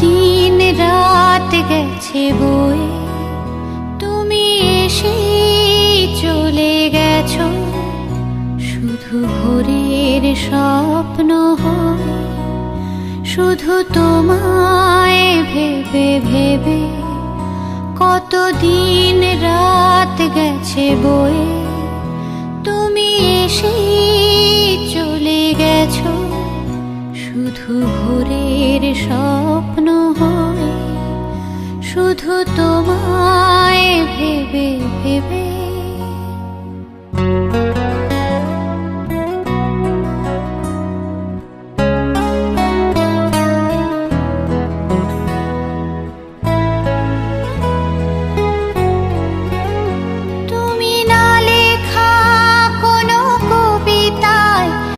দিন রাত গেছে বয়ে, তুমি এসে চলে গেছো। শুধু ভোরের স্বপ্ন হয়, শুধু তোমায় ভেবে ভেবে। কত দিন রাত গেছে বয়ে, তুমি এসে চলে গেছো। শুধু ভোরের স্বপ্ন হয়, শুধু তোমায় ভেবে ভেবে।